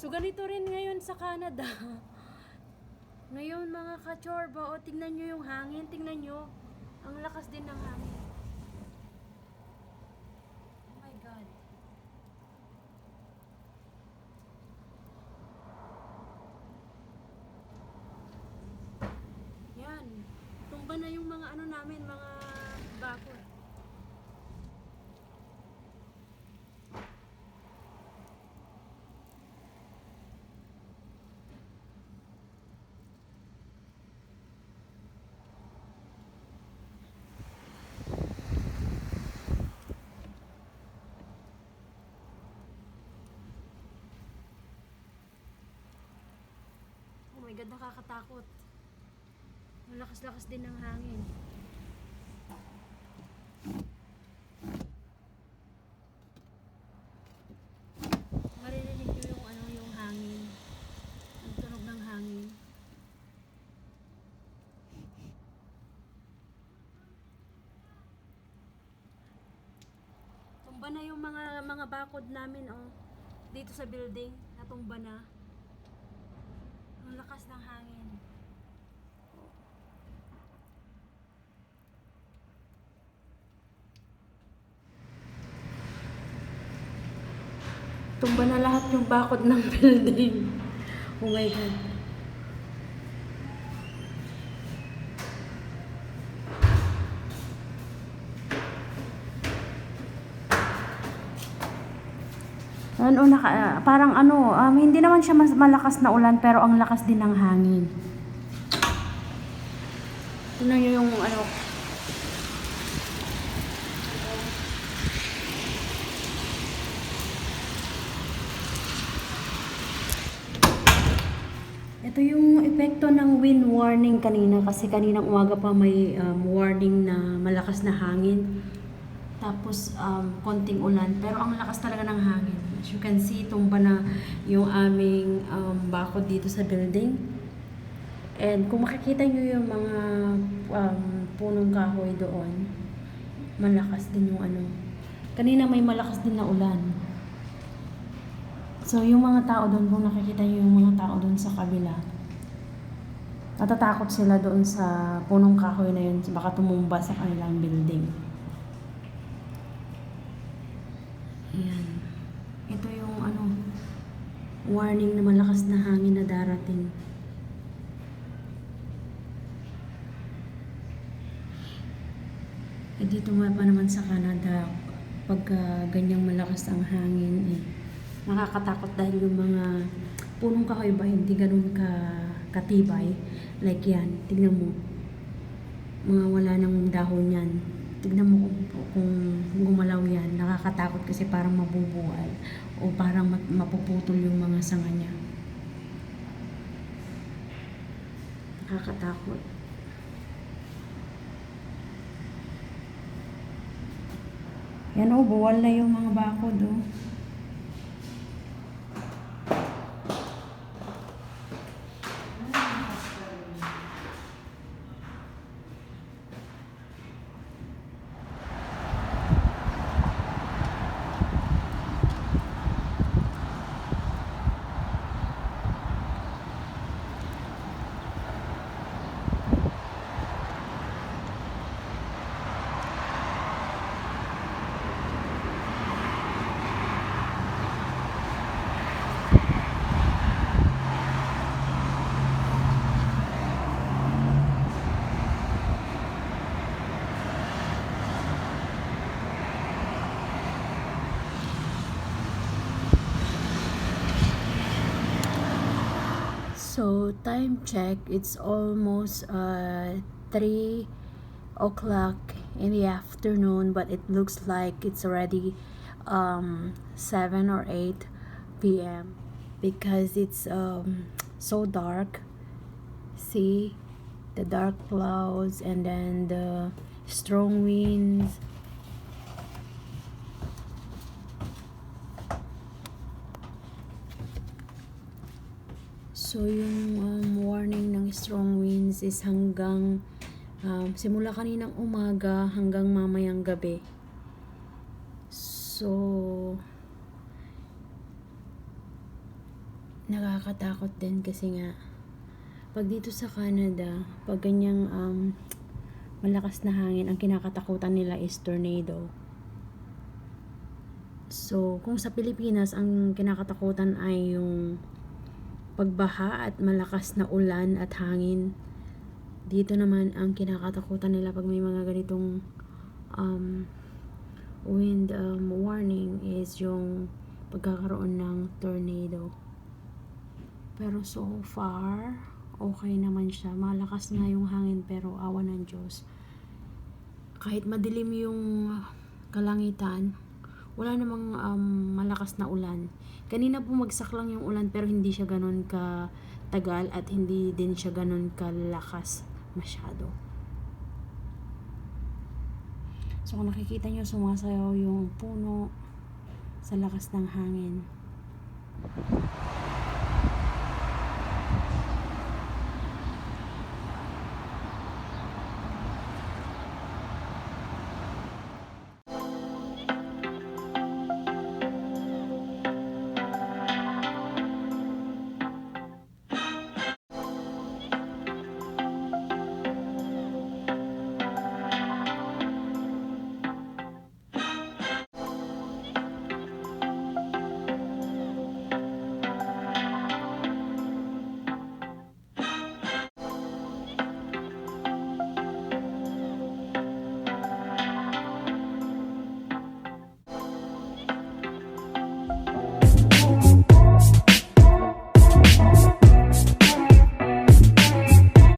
So, ganito rin ngayon sa Canada. Ngayon, mga kachorba, o tingnan nyo yung hangin. Tingnan nyo. Ang lakas din ng hangin. Oh my God. Yan. Tumba na yung mga ano namin, mga bakod. Oh my God, nakakatakot. Ang lakas-lakas din ng hangin. Maririnig nyo yung ano, yung hangin. Ang tunog ng hangin. Tumba na yung mga bakod namin, oh. Dito sa building, natumba na. Ang lakas ng hangin. Tumba na lahat yung bakod ng building. Oh my God. Ano, parang ano, hindi naman siya mas malakas na ulan, pero ang lakas din ng hangin. Tingnan nyo yung ano. Ito yung epekto ng wind warning kanina, kasi kaninang umaga pa may warning na malakas na hangin. Tapos konting ulan, pero ang lakas talaga ng hangin. As you can see, tumba na yung aming bakod dito sa building. And kung makikita nyo yung mga punong kahoy doon, malakas din yung ano. Kanina may malakas din na ulan. So yung mga tao doon, kung nakikita nyo yung mga tao doon sa kabila, natatakot sila doon sa punong kahoy na yun, baka tumumba sa kanilang building. Ayan. Ito yung ano, warning na malakas na hangin na darating. Eh dito nga pa naman sa Canada, pagka ganyang malakas ang hangin, nakakatakot dahil yung mga punong kahoy ba hindi ganun katibay. Like yan, tignan mo. Mga wala nang dahon yan. Tignan mo kung gumalaw yan, nakakatakot kasi parang mabubuwal o parang mapuputol yung mga sanga niya. Nakakatakot. Yan o, buwal na yung mga bakod o. So, time check, it's almost 3 o'clock in the afternoon, but it looks like it's already 7 or 8 p.m. because it's so dark. See the dark clouds and then the strong winds. So yung warning ng strong winds is hanggang simula kaninang umaga hanggang mamayang gabi. So nakakatakot din kasi nga pag dito sa Canada, pag ganyang malakas na hangin, ang kinakatakutan nila is tornado. So, kung sa Pilipinas, ang kinakatakutan ay yung pagbaha at malakas na ulan at hangin. Dito naman, ang kinakatakutan nila pag may mga ganitong wind warning is yung pagkakaroon ng tornado. Pero so far, okay naman siya. Malakas nga yung hangin pero awa ng Diyos. Kahit madilim yung kalangitan, wala namang malakas na ulan. Kanina bumagsak lang yung ulan pero hindi siya ganun katagal at hindi din siya ganun kalakas masyado. So kung nakikita nyo, sumasayaw yung puno sa lakas ng hangin.